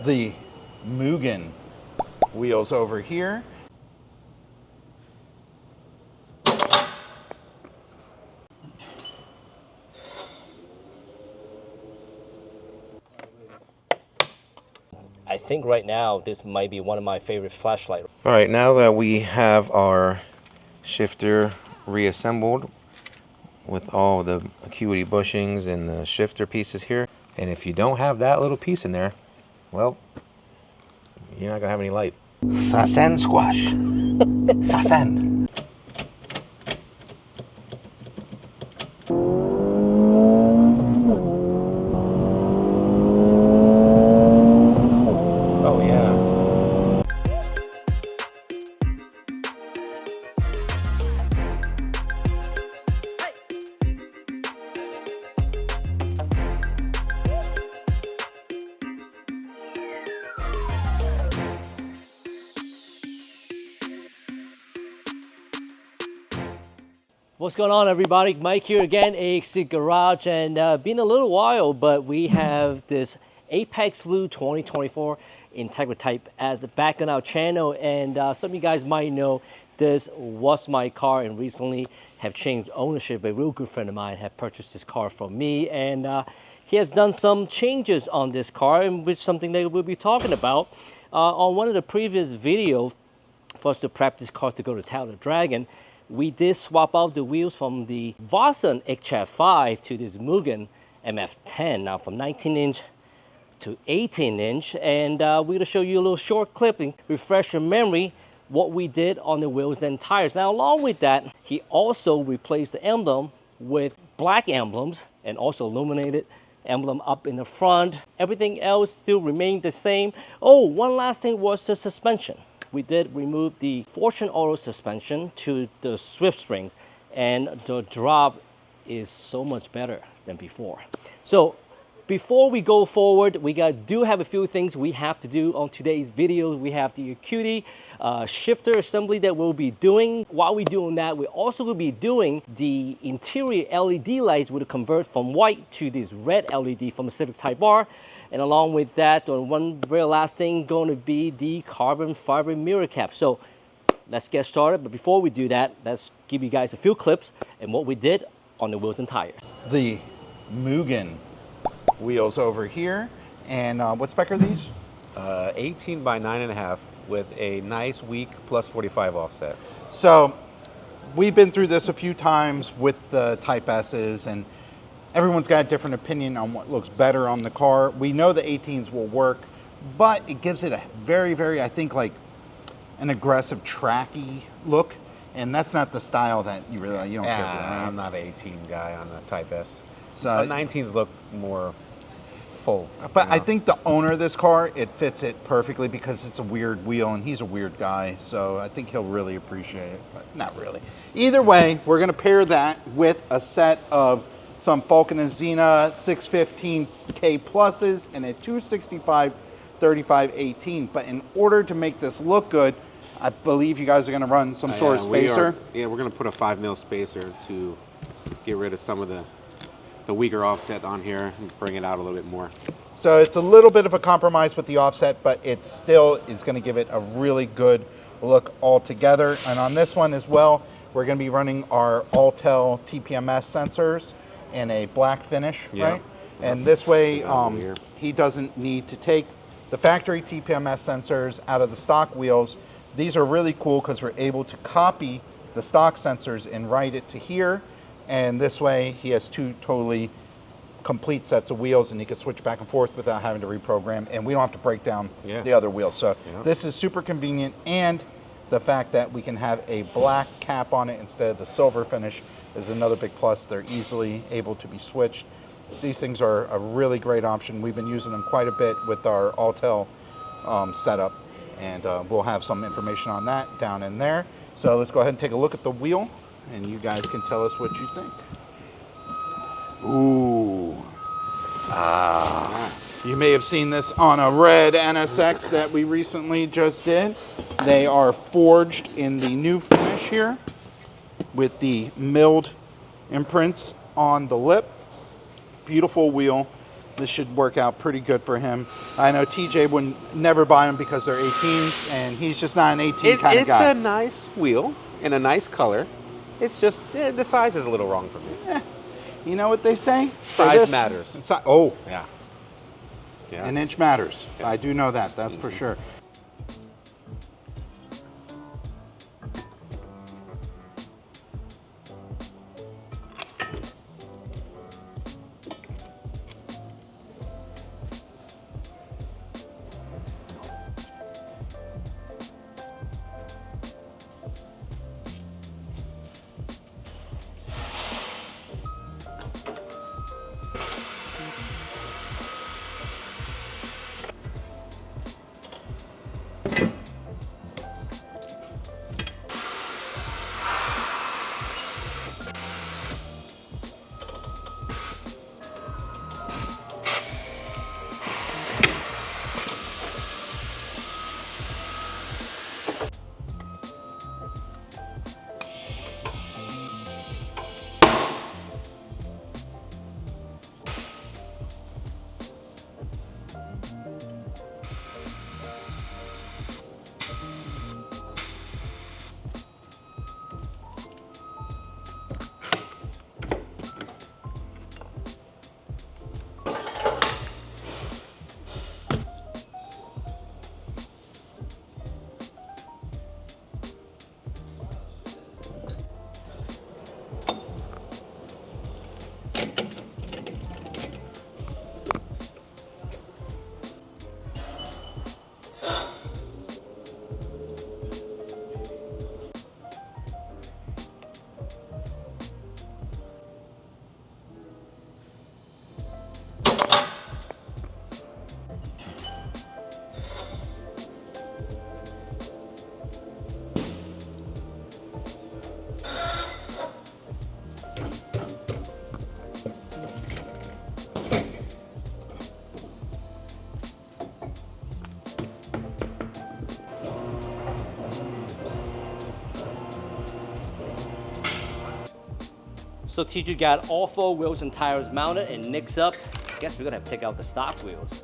the Mugen wheels over here. I think right now this might be one of my favorite flashlights. All right, now that we have our shifter reassembled with all the Acuity bushings and the shifter pieces here, and if you don't have that little piece in there, well, you're not gonna have any light. Sasen squash. Sasen. Oh yeah. What's going on, everybody? Mike here again, AXC Garage, and been a little while, but we have this Apex Blue 2024 Integra Type-S back on our channel, and some of you guys might know this was my car, and recently have changed ownership. A real good friend of mine had purchased this car from me, and he has done some changes on this car, and which is something that we'll be talking about. On one of the previous videos, for us to prep this car to go to Tower Dragon, we did swap out the wheels from the Vossen XChat5 to this Mugen MF10, now from 19-inch to 18-inch, and we're going to show you a little short clip and refresh your memory what we did on the wheels and tires. Now, along with that, he also replaced the emblem with black emblems and also illuminated emblem up in the front. Everything else still remained the same. Oh, one last thing was the suspension. We did remove the Fortune Auto suspension to the Swift springs, and the drop is so much better than before. So before we go forward, we do have a few things we have to do on today's video. We have the Acuity shifter assembly that we'll be doing. While we're doing that, we're also going to be doing the interior LED lights, which will convert from white to this red LED from the Civic Type R. And along with that, one very last thing going to be the carbon fiber mirror cap. So let's get started. But before we do that, let's give you guys a few clips and what we did on the wheels and tires. The Mugen wheels over here. And what spec are these? 18 by 9.5 with a nice weak plus 45 offset. So we've been through this a few times with the Type S's, and everyone's got a different opinion on what looks better on the car. We know the 18s will work, but it gives it a very, very, I think, like an aggressive, tracky look, and that's not the style that you don't care for that, right? I'm not an 18 guy on the Type S. So, but 19s look more full. But I think the owner of this car, it fits it perfectly because it's a weird wheel, and he's a weird guy, so I think he'll really appreciate it, but not really. Either way, we're going to pair that with a set of some Falcon and Xena 615K pluses and a 265 3518. But in order to make this look good, I believe you guys are going to run some sort of spacer. We're going to put a 5mm spacer to get rid of some of the weaker offset on here and bring it out a little bit more. So it's a little bit of a compromise with the offset, but it still is going to give it a really good look altogether. And on this one as well, we're going to be running our Autel TPMS sensors in a black finish, right? And this way, he doesn't need to take the factory TPMS sensors out of the stock wheels. These are really cool because we're able to copy the stock sensors and write it to here. And this way, he has two totally complete sets of wheels, and he can switch back and forth without having to reprogram. And we don't have to break down the other wheels. So this is super convenient, and the fact that we can have a black cap on it instead of the silver finish is another big plus. They're easily able to be switched. These things are a really great option. We've been using them quite a bit with our Autel setup, and we'll have some information on that down in there. So let's go ahead and take a look at the wheel, and you guys can tell us what you think. Ooh. You may have seen this on a red NSX that we recently just did. They are forged in the new finish here with the milled imprints on the lip. Beautiful wheel. this should work out pretty good for him. I know TJ would never buy them because they're 18s, and he's just not an 18 kind of guy. It's a nice wheel in a nice color. It's just the size is a little wrong for me. You know what they say? Size matters. Oh, Yeah. Yeah. an inch matters. Yes. I do know that, that's for sure. So TJ got all 4 wheels and tires mounted and nicks up. I guess we're gonna have to take out the stock wheels.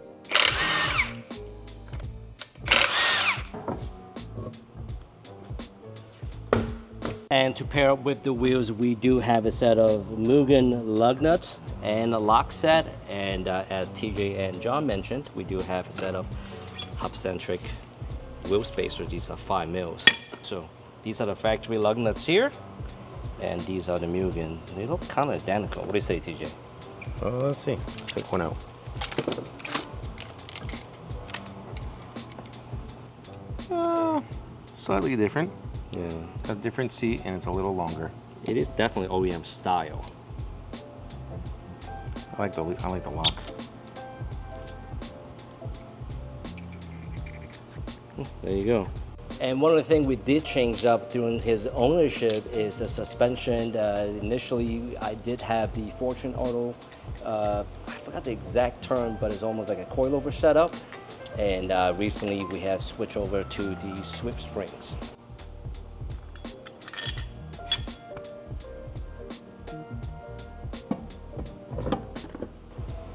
And to pair up with the wheels, we do have a set of Mugen lug nuts and a lock set. And as TJ and John mentioned, we do have a set of hub-centric wheel spacers. These are 5 mils. So these are the factory lug nuts here. And these are the Mugen. They look kind of identical. What do you say, TJ? Let's see. Let's take one out. Slightly different. Yeah. A different seat, and it's a little longer. It is definitely OEM style. I like the lock. There you go. And one of the things we did change up during his ownership is the suspension. Initially, I did have the Fortune Auto, I forgot the exact term, but it's almost like a coilover setup. And recently, we have switched over to the Swift Springs.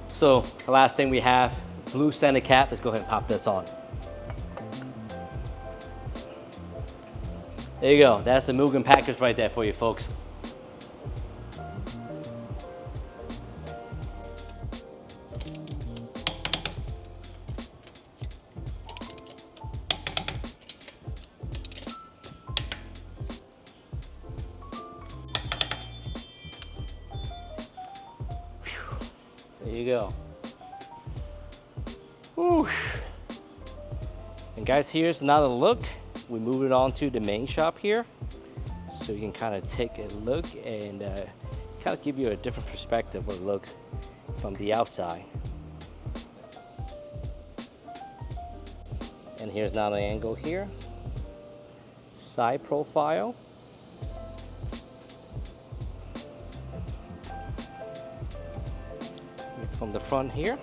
So the last thing we have, blue center cap. Let's go ahead and pop this on. There you go. That's the Mugen package right there for you, folks. There you go. Whew. And guys, here's another look. We move it on to the main shop here. So you can kind of take a look and kind of give you a different perspective of look from the outside. And here's now an angle here. Side profile. From the front here.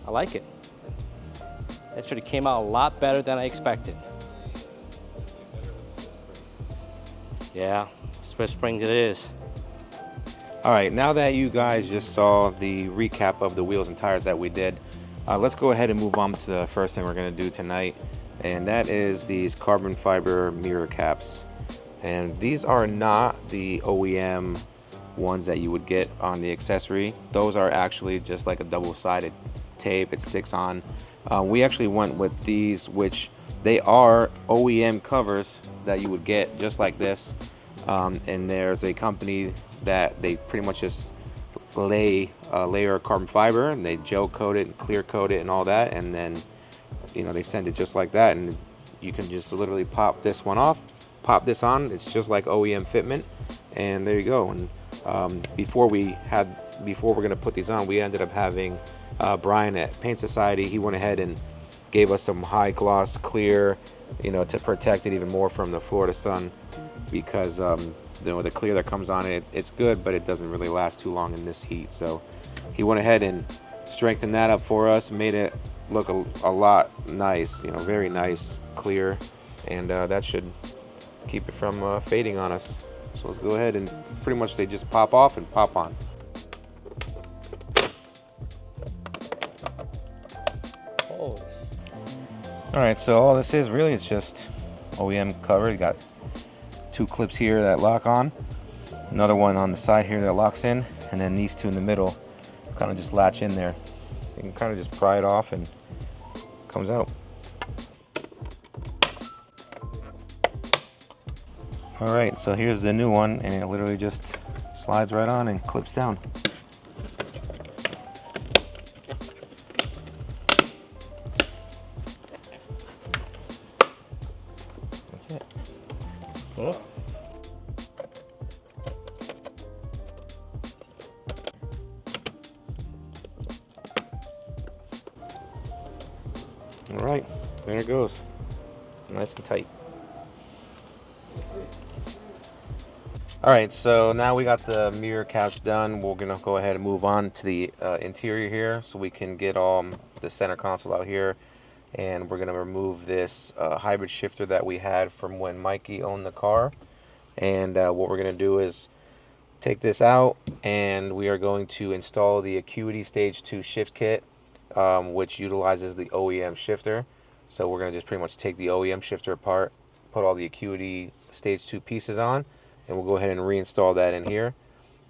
I like it. Actually came out a lot better than I expected. Yeah, Swift Springs it is. All right, now that you guys just saw the recap of the wheels and tires that we did, let's go ahead and move on to the first thing we're going to do tonight, and that is these carbon fiber mirror caps. And these are not the OEM ones that you would get on the accessory. Those are actually just like a double-sided tape. It sticks on. We actually went with these, which they are OEM covers that you would get just like this. And there's a company that they pretty much just lay a layer of carbon fiber and they gel coat it and clear coat it and all that, and then they send it just like that, and you can just literally pop this one off, pop this on. It's just like OEM fitment, and there you go. And before we're gonna put these on, we ended up having Brian at Paint Society. He went ahead and gave us some high gloss clear, to protect it even more from the Florida sun, because the clear that comes on it, it's good, but it doesn't really last too long in this heat. So he went ahead and strengthened that up for us, made it look a lot nice, very nice clear, and that should keep it from fading on us. So let's go ahead and pretty much they just pop off and pop on. Oh. All right, so all this is really, it's just OEM cover. You got 2 clips here that lock on, another one on the side here that locks in, and then these 2 in the middle kind of just latch in there. You can kind of just pry it off and it comes out. All right, so here's the new one, and it literally just slides right on and clips down. That's it. Oh. All right, there it goes. Nice and tight. All right, so now we got the mirror caps done. We're gonna go ahead and move on to the interior here, so we can get the center console out here, and we're gonna remove this hybrid shifter that we had from when Mikey owned the car. And what we're gonna do is take this out, and we are going to install the Acuity Stage 2 shift kit, which utilizes the OEM shifter. So we're gonna just pretty much take the OEM shifter apart, put all the Acuity Stage 2 pieces on, and we'll go ahead and reinstall that in here,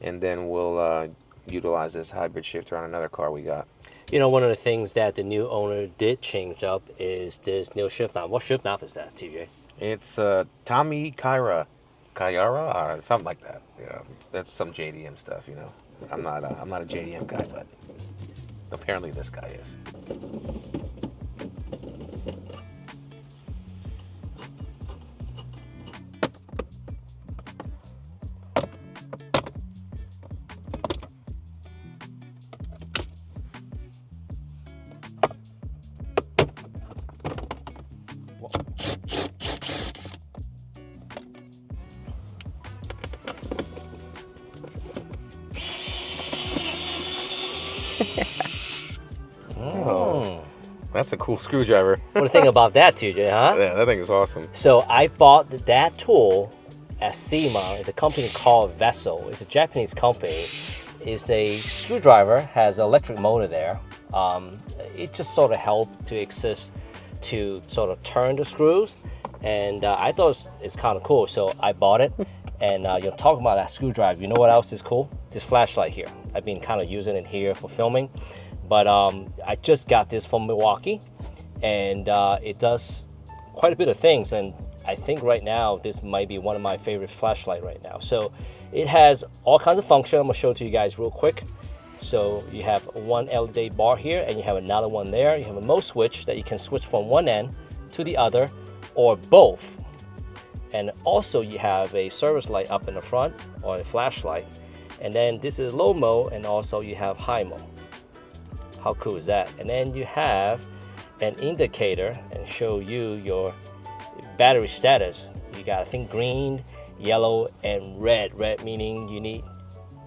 and then we'll utilize this hybrid shifter on another car we got. One of the things that the new owner did change up is this new shift knob. What shift knob is that, TJ? It's Tommy Kyra, something like that. That's some JDM stuff. I'm not a JDM guy, but apparently this guy is. Oh, that's a cool screwdriver. What do you think about that, TJ, huh? Yeah, that thing is awesome. So I bought that tool at SEMA. It's a company called Vessel. It's a Japanese company. It's a screwdriver, has an electric motor there. It just sort of helped to assist to sort of turn the screws. And I thought it's kind of cool, so I bought it. And you're talking about that screwdriver. You know what else is cool? This flashlight here. I've been kind of using it here for filming. But I just got this from Milwaukee, and it does quite a bit of things. And I think right now, this might be one of my favorite flashlight right now. So it has all kinds of function. I'm gonna show it to you guys real quick. So you have one LED bar here, and you have another one there. You have a mode switch that you can switch from one end to the other, or both. And also you have a service light up in the front, or a flashlight. And then this is low mode, and also you have high mode. How cool is that? And then you have an indicator and show you your battery status. You got, I think, green, yellow, and red. Red meaning you need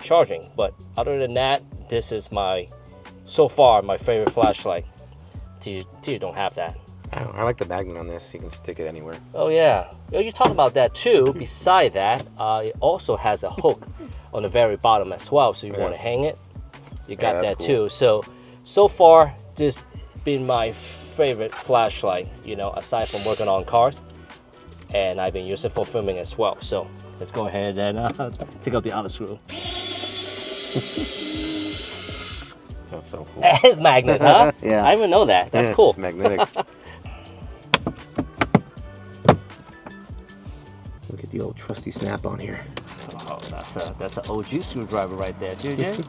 charging. But other than that, this is so far my favorite flashlight. You don't have that. I like the magnet on this. You can stick it anywhere. Oh yeah. You talk about that too. Beside that, it also has a hook on the very bottom as well. So you Yeah. want to hang it, you got that's that cool. too. So far, this been my favorite flashlight, you know, aside from working on cars. And I've been using it for filming as well. So let's go ahead and take out the other screw. That's so cool. It's magnet, huh? Yeah. I didn't even know that. That's cool. It's magnetic. Look at the old trusty snap on here. Oh, that's an OG screwdriver right there, JJ.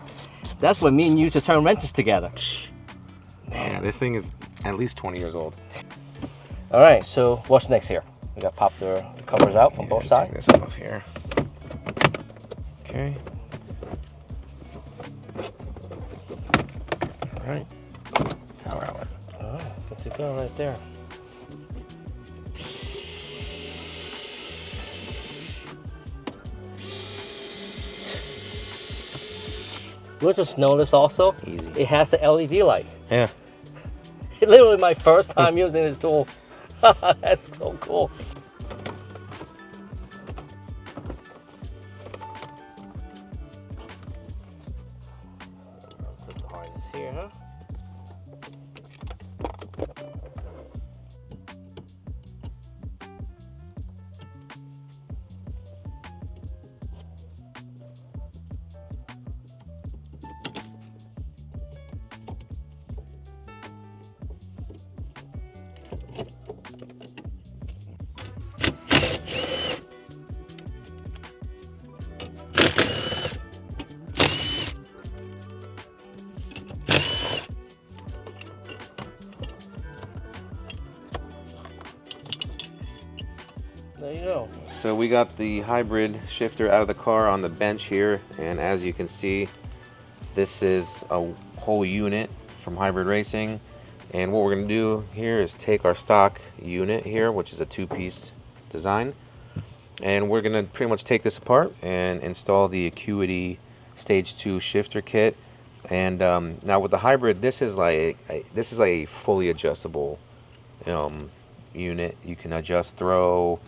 That's what me and you used to turn wrenches together. Yeah, this thing is at least 20 years old. All right, so what's next here? We got to pop the covers out from both Take sides. this off here. Okay. All right. Power outlet. Oh, good to go right there. You'll just notice also, Easy. it has the LED light. Yeah. Literally my first time using this tool. That's so cool. Put the harness here, huh? There you go. So we got the hybrid shifter out of the car on the bench here, and as you can see, this is a whole unit from Hybrid Racing. And what we're going to do here is take our stock unit here, which is a two-piece design, and we're going to pretty much take this apart and install the Acuity Stage 2 shifter kit. And now with the hybrid, this is like a fully adjustable unit. You can adjust throw.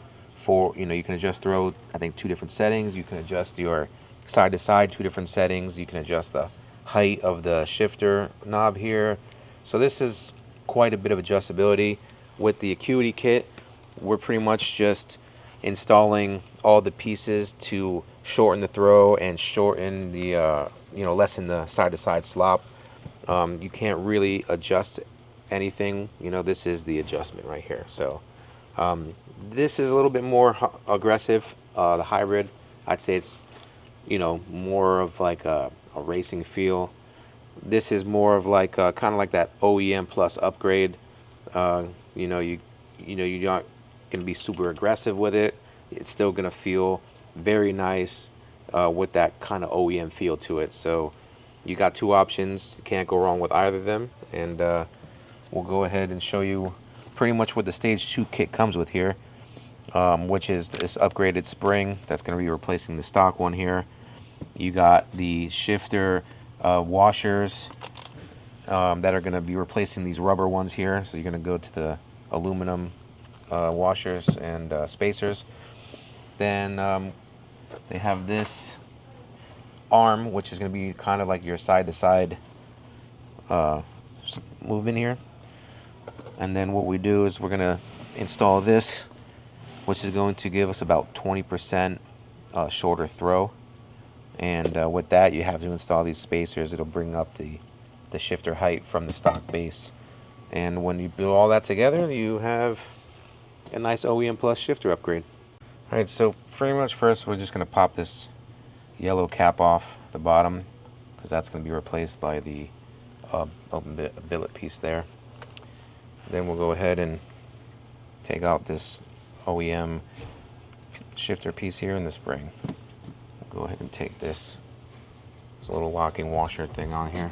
You can adjust throw, I think, 2 different settings. You can adjust your side to side, 2 different settings. You can adjust the height of the shifter knob here. So this is quite a bit of adjustability. With the Acuity kit, we're pretty much just installing all the pieces to shorten the throw and shorten the, lessen the side to side slop. You can't really adjust anything. This is the adjustment right here. So this is a little bit more aggressive. The hybrid, I'd say it's, more of like a racing feel. This is more of like kind of like that OEM plus upgrade. You're not going to be super aggressive with it. It's still going to feel very nice with that kind of OEM feel to it. So you got 2 options. You can't go wrong with either of them. And we'll go ahead and show you pretty much what the Stage 2 kit comes with here, which is this upgraded spring that's going to be replacing the stock one here. You got the shifter washers that are going to be replacing these rubber ones here. So you're going to go to the aluminum washers and spacers. Then they have this arm, which is going to be kind of like your side-to-side movement here. And then what we do is we're going to install this, which is going to give us about 20% shorter throw. And with that, you have to install these spacers. It'll bring up the shifter height from the stock base. And when you build all that together, you have a nice OEM Plus shifter upgrade. All right, so pretty much first we're just going to pop this yellow cap off the bottom, because that's going to be replaced by the billet piece there. Then we'll go ahead and take out this OEM shifter piece here in the spring. We'll go ahead and take this little locking washer thing on here.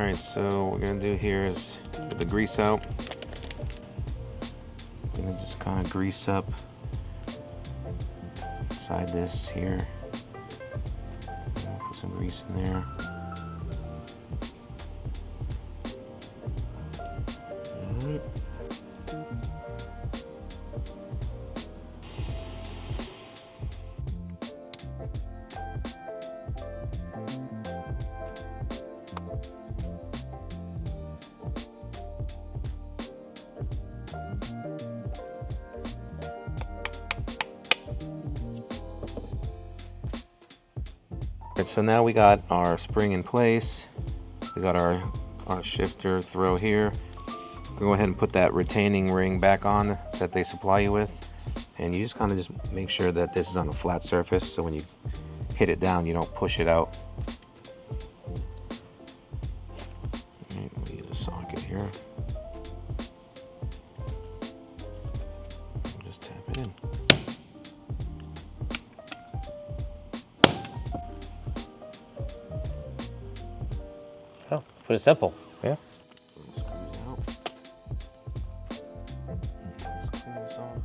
All right, so what we're gonna do here is get the grease out. I'm gonna just kind of grease up inside this here. Put some grease in there. All right. So now we got our spring in place. We got our shifter throw here. Go ahead and put that retaining ring back on that they supply you with. And you just kind of just make sure that this is on a flat surface, so when you hit it down, you don't push it out. Right, we'll use a socket here. Just tap it in. Oh, pretty simple. Yeah. Screws out. Let's clean this off.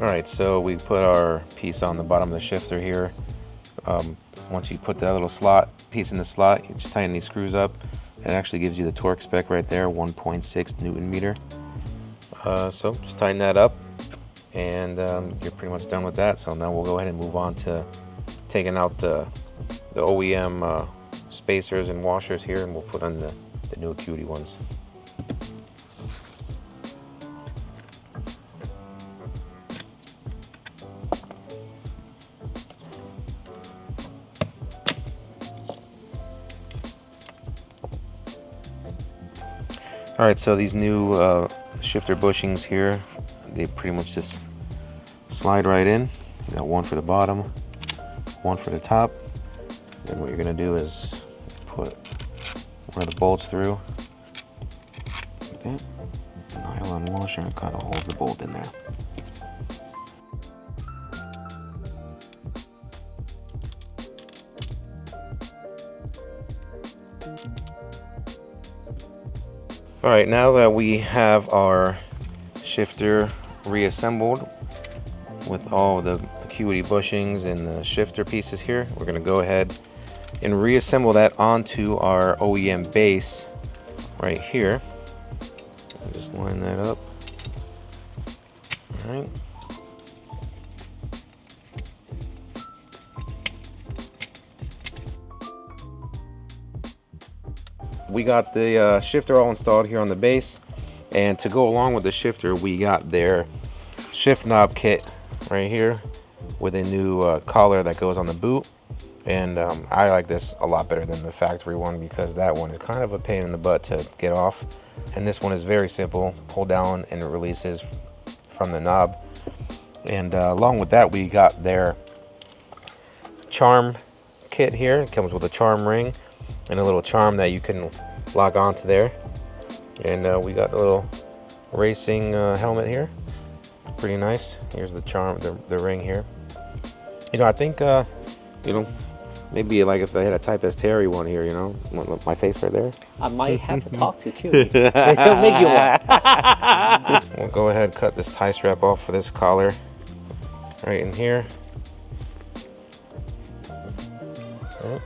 All right, so we put our piece on the bottom of the shifter here. Once you put that little piece in the slot, you just tighten these screws up. It actually gives you the torque spec right there, 1.6 Newton meter. So just tighten that up, and you're pretty much done with that. So now we'll go ahead and move on to taking out the OEM spacers and washers here, and we'll put on the new Acuity ones. All right, so these new shifter bushings here, they pretty much just slide right in. You got one for the bottom, one for the top. Then what you're gonna do is put one of the bolts through. Like that. Nylon washer kind of holds the bolt in there. All right, now that we have our shifter reassembled with all the Acuity bushings and the shifter pieces here, we're gonna go ahead and reassemble that onto our OEM base right here. I'll just line that up. All right. We got the shifter all installed here on the base, and to go along with the shifter, we got their shift knob kit right here with a new collar that goes on the boot. And I like this a lot better than the factory one, because that one is kind of a pain in the butt to get off, and this one is very simple. Pull down and it releases from the knob. And along with that, we got their charm kit here. It comes with a charm ring and a little charm that you can lock onto there. And we got the little racing helmet here. Pretty nice. Here's the charm, the ring here. You know, I think you know, maybe like if I had a Type-S Terry one here, you know, my face right there. I might have to talk to you. He'll make you one. We'll go ahead and cut this tie strap off for this collar right in here. Right.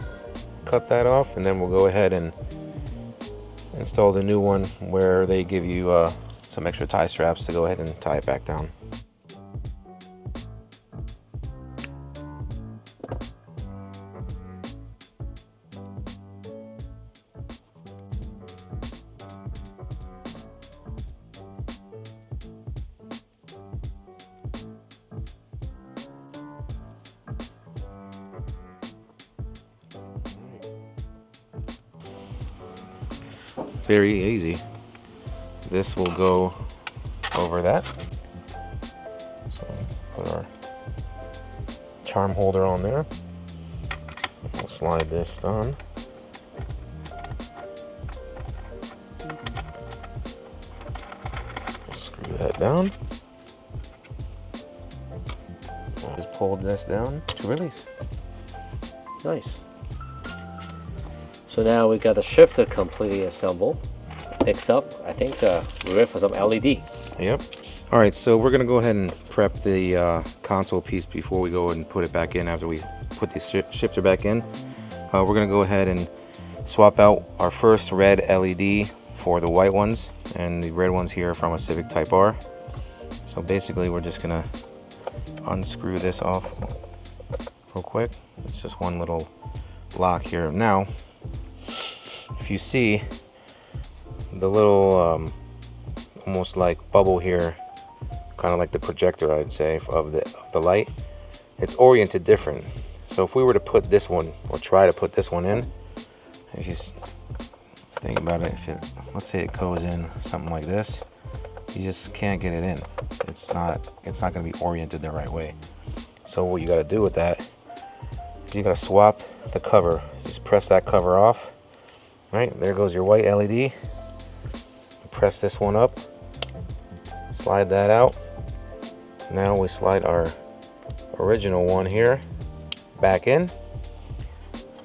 Cut that off, and then we'll go ahead and install the new one, where they give you some extra tie straps to go ahead and tie it back down. Very easy. This will go over that. So put our charm holder on there. We'll slide this on. Screw that down. Just pull this down to release. Nice. So now we got the shifter completely assembled. Next up, I think we're ready for some LED. Yep. All right, so we're gonna go ahead and prep the console piece before we go and put it back in after we put the shifter back in. We're gonna go ahead and swap out our first red LED for the white ones, and the red ones here from a Civic Type R. So basically we're just gonna unscrew this off real quick. It's just one little lock here. Now, if you see the little almost like bubble here, kind of like the projector, I'd say, of the light, it's oriented different. So if we were to put this one, or try to put this one in, if you think about it, if it, let's say it goes in something like this, you just can't get it in. It's not going to be oriented the right way. So what you got to do with that is you got to swap the cover. Just press that cover off. Right, there goes your white LED. Press this one up, slide that out. Now we slide our original one here back in,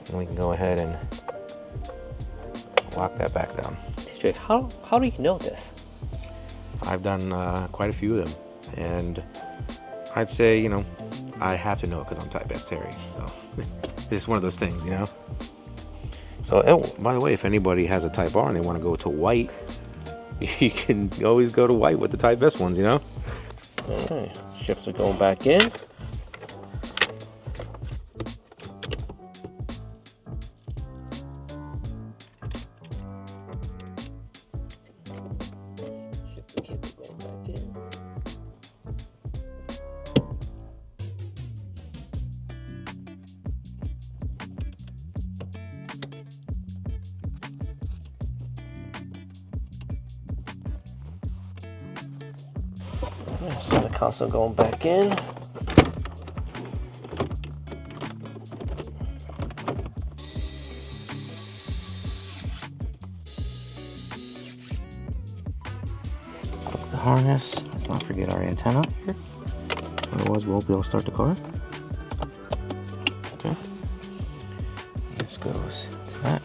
and we can go ahead and lock that back down. TJ, how do you know this? I've done quite a few of them, and I'd say, you know, I have to know it because I'm Type-S Terry, so it's just one of those things, you know. So, oh, by the way, if anybody has a Type R and they want to go to white, you can always go to white with the Type-S ones, you know. Okay, shifter going back in. Shifter cable going back in. So the console going back in. The harness, let's not forget our antenna here. Otherwise we won't be able to start the car. Okay. This goes to that.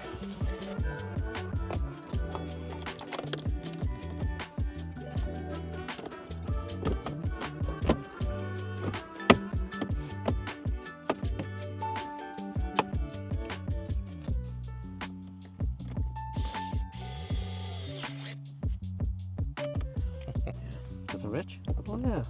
Is it rich? Oh yeah.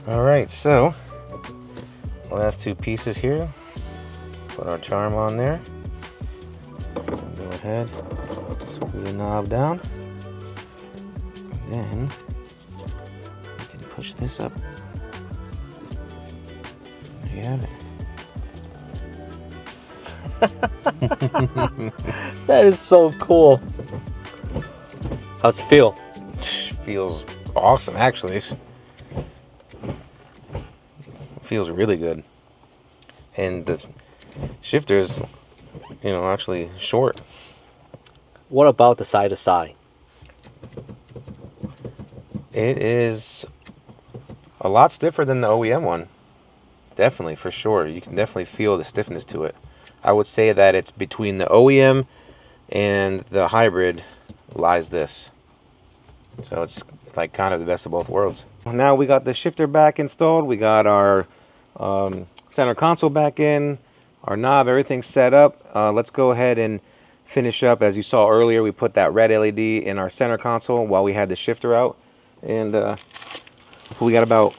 All right, so the last two pieces here, put our charm on there. Go ahead, screw the knob down, and then we can push this up. There you have it. That is so cool. How's it feel? Feels awesome, actually. Feels really good, and the shifter is, you know, actually short. What about the side to side? It is a lot stiffer than the OEM one. Definitely, for sure. You can definitely feel the stiffness to it. I would say that it's between the OEM and the hybrid lies this. So it's like kind of the best of both worlds. Now we got the shifter back installed. We got our center console back in, our knob, everything's set up. Let's go ahead and finish up. As you saw earlier, we put that red LED in our center console while we had the shifter out. And we got about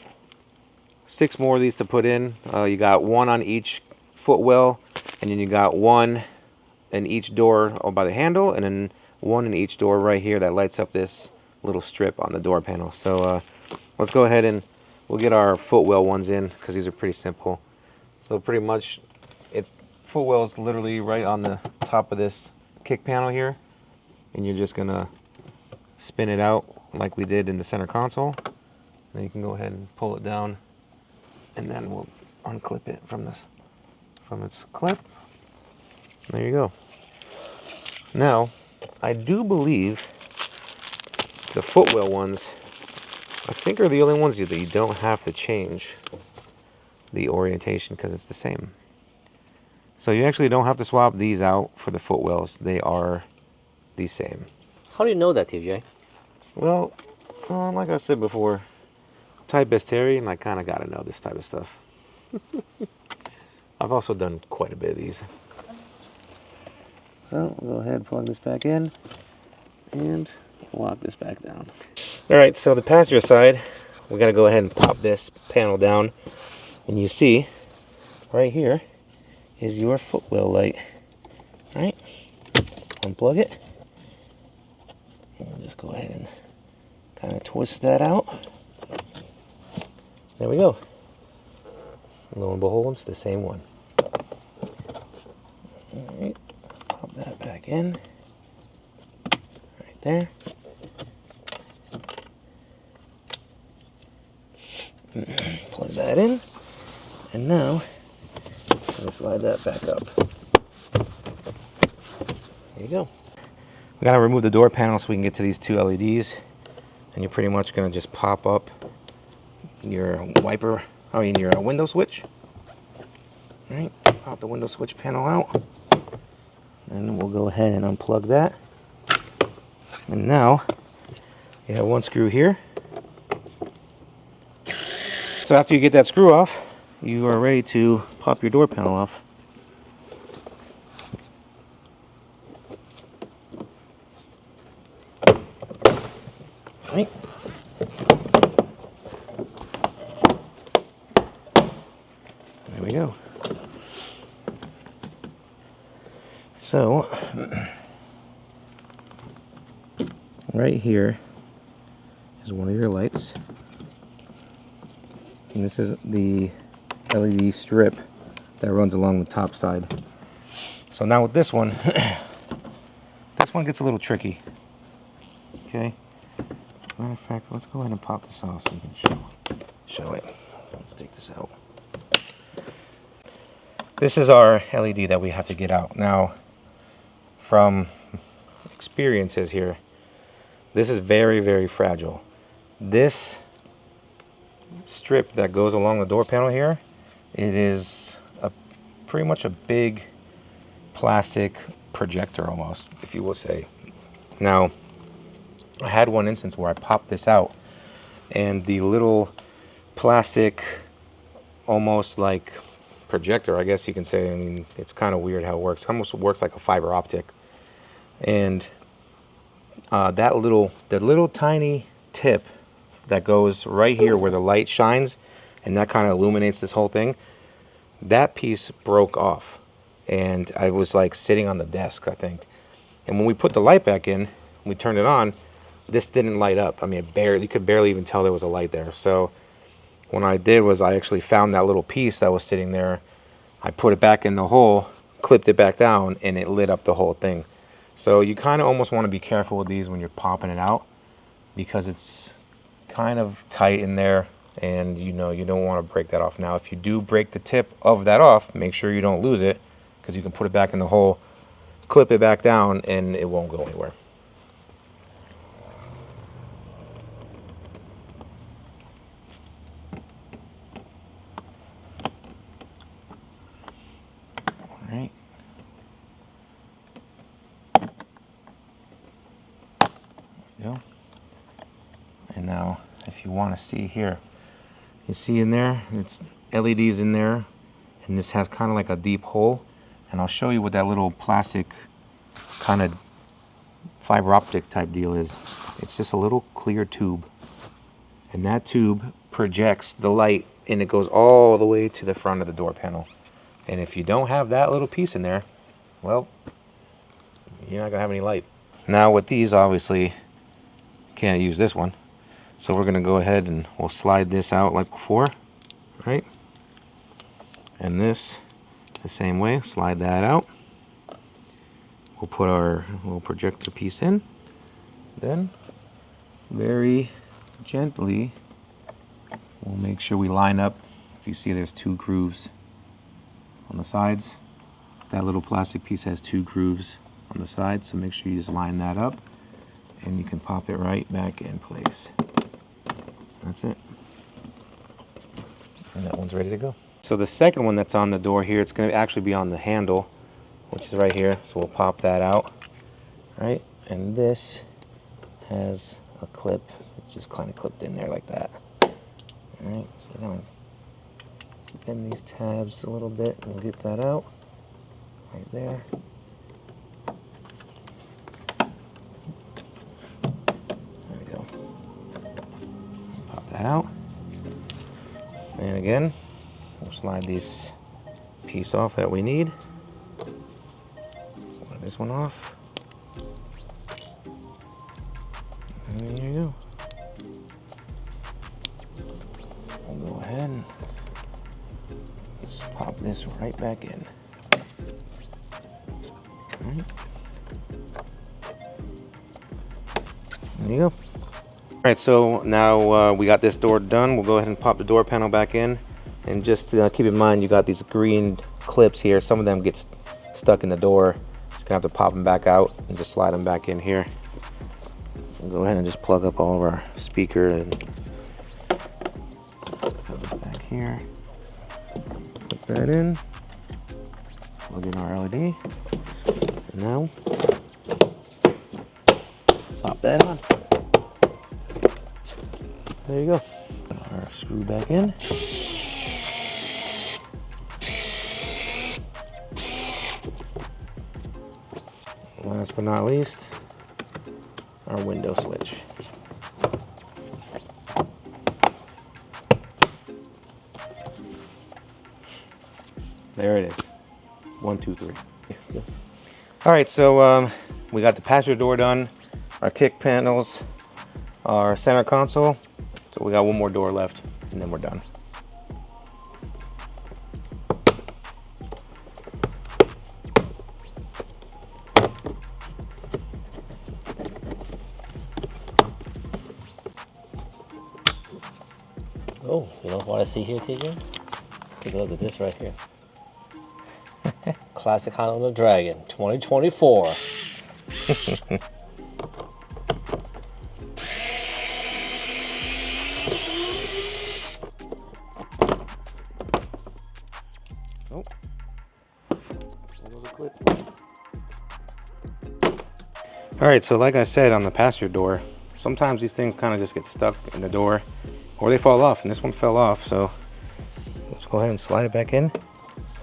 6 more of these to put in. You got 1 on each footwell, and then you got 1 in each door by the handle, and then 1 in each door right here that lights up this little strip on the door panel. So let's go ahead and we'll get our footwell ones in, because these are pretty simple. So pretty much it's footwell is literally right on the top of this kick panel here, and you're just gonna spin it out like we did in the center console. Then you can go ahead and pull it down, and then we'll unclip it from its clip. There you go. Now, I do believe the footwell ones, I think, are the only ones that you don't have to change the orientation, because it's the same. So you actually don't have to swap these out for the footwells. They are the same. How do you know that, TJ? Well, like I said before, Type-S Terry, and I kind of got to know this type of stuff. I've also done quite a bit of these. So we'll go ahead and plug this back in and lock this back down. All right, so the passenger side, we got to go ahead and pop this panel down, and you see right here is your footwell light. All right, unplug it, and we'll just go ahead and kind of twist that out. There we go. Lo and behold, it's the same one. All right, pop that back in right there. Plug that in, and now let's slide that back up. There you go. We gotta remove the door panel so we can get to these 2 LEDs, and you're pretty much gonna just pop up your your window switch. All right, pop the window switch panel out, and we'll go ahead and unplug that. And now you have 1 screw here. So after you get that screw off, you are ready to pop your door panel off. Right. There we go. So right here is one of your lights. And this is the LED strip that runs along the top side. So now with this one, this one gets a little tricky. Okay. Matter of fact, let's go ahead and pop this off so we can show it. Let's take this out. This is our LED that we have to get out. Now, from experiences here, this is very, very fragile. This strip that goes along the door panel here, it is pretty much a big plastic projector almost, if you would say. Now, I had one instance where I popped this out, and the little plastic, almost like projector, I guess you can say, I mean, it's kind of weird how it works. It almost works like a fiber optic. And the little tiny tip that goes right here where the light shines, and that kind of illuminates this whole thing, that piece broke off, and I was like sitting on the desk, I think. And when we put the light back in, we turned it on, this didn't light up. I mean, you could barely even tell there was a light there. So what I did was I actually found that little piece that was sitting there, I put it back in the hole, clipped it back down, and it lit up the whole thing. So you kind of almost want to be careful with these when you're popping it out, because it's kind of tight in there, and you don't want to break that off. Now, if you do break the tip of that off, make sure you don't lose it, because you can put it back in the hole, clip it back down, and it won't go anywhere. right. There you go. And now, if you want to see here, you see in there, it's LEDs in there, and this has kind of like a deep hole. And I'll show you what that little plastic kind of fiber optic type deal is. It's just a little clear tube, and that tube projects the light, and it goes all the way to the front of the door panel. And if you don't have that little piece in there, well, you're not gonna have any light. Now with these, obviously can't use this one, so we're gonna go ahead and we'll slide this out like before, right? And this the same way, slide that out. We'll put our little projector piece in, then very gently we'll make sure we line up. If you see, there's 2 grooves on the sides. That little plastic piece has 2 grooves on the sides, so make sure you just line that up, and you can pop it right back in place. That's it. And that one's ready to go. So the second one that's on the door here, it's going to actually be on the handle, which is right here. So we'll pop that out, right? And this has a clip. It's just kind of clipped in there like that. All right, so we're going to bend these tabs a little bit, and we'll get that out right there. There we go. Pop that out. And again, we'll slide this piece off that we need. Slide this one off. And there you go. We'll go ahead and just pop this right back in. All right. There you go. All right, so now we got this door done. We'll go ahead and pop the door panel back in. And just keep in mind, you got these green clips here. Some of them get stuck in the door. Just gonna have to pop them back out and just slide them back in here. We'll go ahead and just plug up all of our speakers and put this back here. Put that in. Plug in our LED. And now, pop that on. There you go. Put our screw back in. Last but not least, our window switch. There it is. 1, 2, 3. All right, so we got the passenger door done, our kick panels, our center console. So we got one more door left, and then we're done. Oh, you know what I see here, TJ? Take a look at this right here. Classic Honda Dragon 2024. Oh, there goes a clip. All right, so like I said on the passenger door, sometimes these things kind of just get stuck in the door or they fall off, and this one fell off, so let's go ahead and slide it back in, and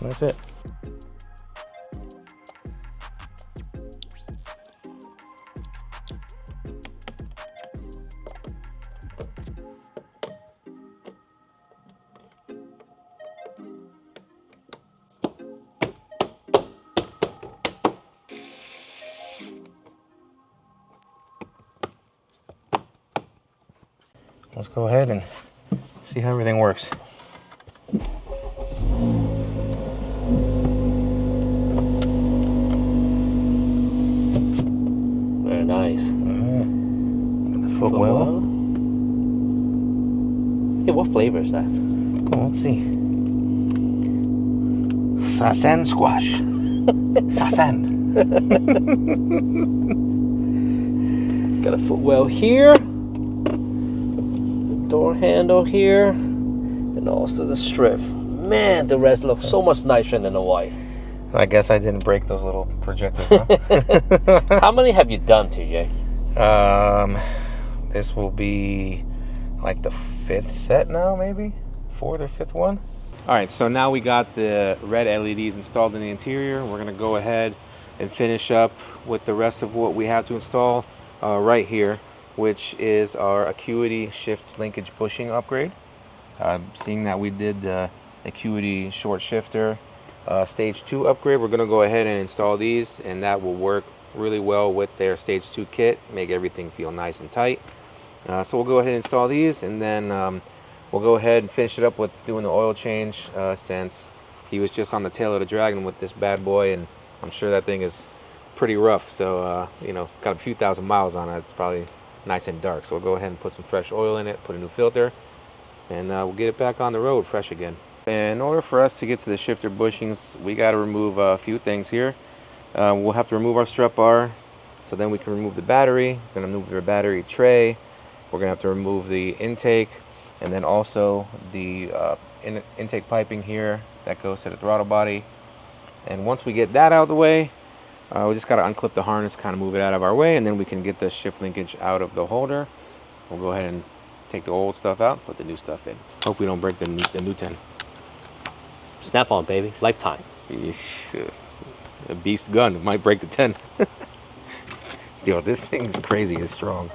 that's it. Let's go ahead and see how everything works. Very nice. Got the footwell. Hey, what flavor is that? Oh, let's see. Sasan squash. Sasan. Got a footwell here. Door handle here, and also the strip. Man, the rest looks so much nicer than the white. I guess I didn't break those little projectors, huh? How many have you done, TJ? This will be like the 5th set now, maybe 4th or 5th one. All right, so now we got the red LEDs installed in the interior. We're gonna go ahead and finish up with the rest of what we have to install right here, which is our Acuity shift linkage bushing upgrade. Seeing that we did the Acuity short shifter stage 2 upgrade, we're gonna go ahead and install these, and that will work really well with their stage 2 kit, make everything feel nice and tight. So we'll go ahead and install these, and then we'll go ahead and finish it up with doing the oil change, since he was just on the tail of the dragon with this bad boy, and I'm sure that thing is pretty rough. So you know, got a few thousand miles on it. It's probably nice and dark. So we'll go ahead and put some fresh oil in it, put a new filter, and we'll get it back on the road fresh again. And in order for us to get to the shifter bushings, we got to remove a few things here. We'll have to remove our strut bar, so then we can remove the battery. We're going to remove the battery tray. We're going to have to remove the intake, and then also the intake piping here that goes to the throttle body. And once we get that out of the way, we just got to unclip the harness, kind of move it out of our way, and then we can get the shift linkage out of the holder. We'll go ahead and take the old stuff out, put the new stuff in. Hope we don't break the new 10. Snap on, baby. Lifetime. A beast gun might break the 10. Yo, this thing is crazy. It's strong.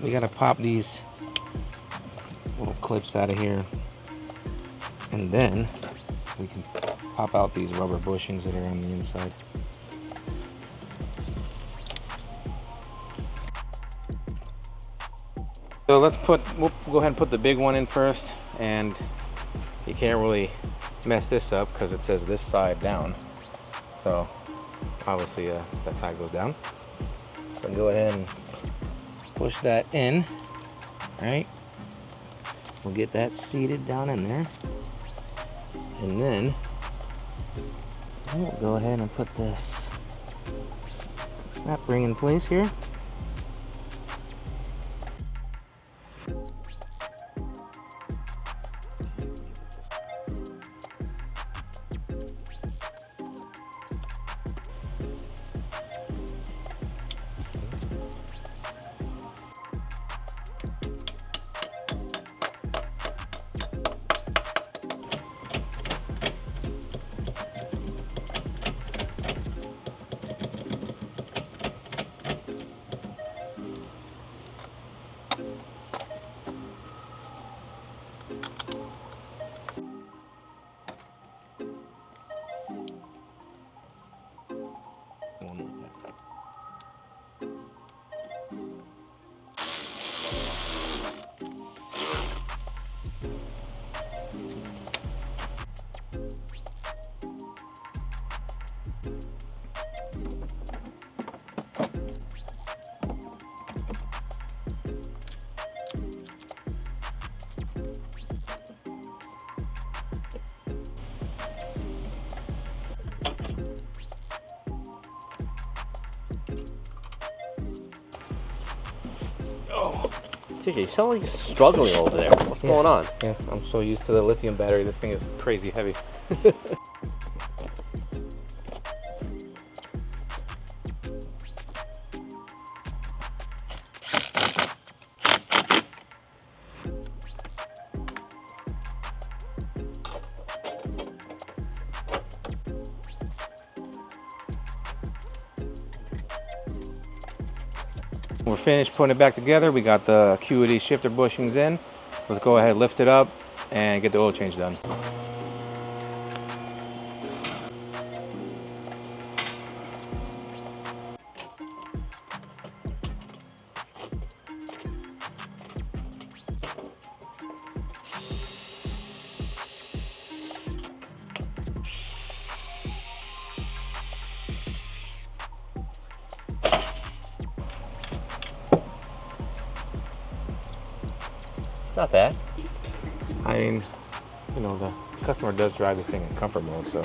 We gotta pop these little clips out of here, and then we can pop out these rubber bushings that are on the inside. So we'll go ahead and put the big one in first, and you can't really mess this up because it says this side down. So obviously that side goes down. So go ahead and push that in, right? We'll get that seated down in there. And then we'll go ahead and put this snap ring in place here. TJ, you sound like you're struggling over there. What's going on? Yeah, I'm so used to the lithium battery. This thing is crazy heavy. We're finished putting it back together. We got the Acuity shifter bushings in. So let's go ahead, lift it up, and get the oil change done. Not bad. I mean, you know, the customer does drive this thing in comfort mode, so.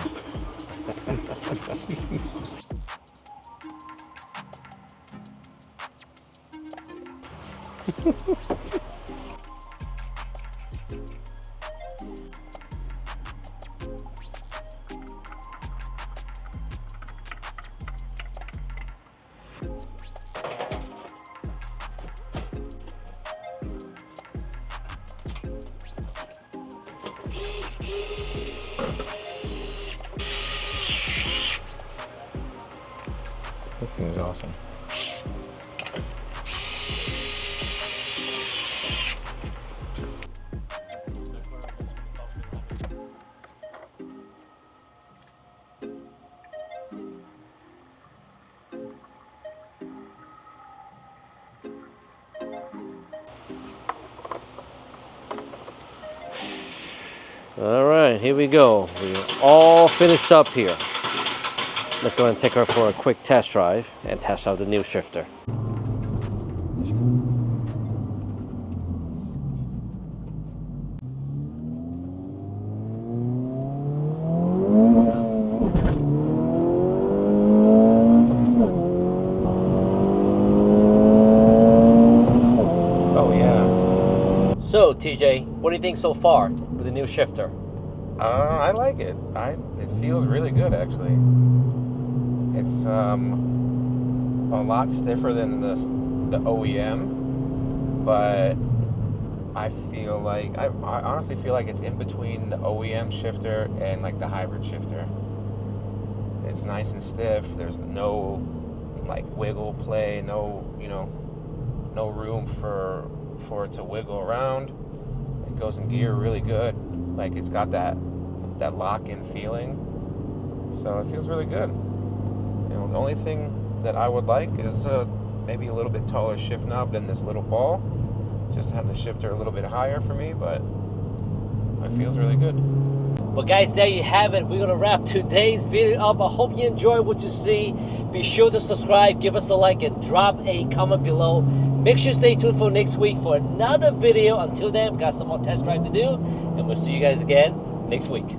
This thing is awesome. All right, here we go. We're all finished up here. Let's go and take her for a quick test drive and test out the new shifter. Oh yeah. So TJ, what do you think so far with the new shifter? I like it. It feels really good actually. It's a lot stiffer than the OEM, but I feel like I honestly feel like it's in between the OEM shifter and like the hybrid shifter. It's nice and stiff. There's no like wiggle play, no no room for it to wiggle around. It goes in gear really good. Like it's got that lock-in feeling, so it feels really good. You know, the only thing that I would like is maybe a little bit taller shift knob than this little ball, just to have the shifter a little bit higher for me, but it feels really good. Well guys, there you have it. We're gonna wrap today's video up. I hope you enjoyed what you see. Be sure to subscribe, give us a like, and drop a comment below. Make sure to stay tuned for next week for another video. Until then, we've got some more test drive to do, and we'll see you guys again next week.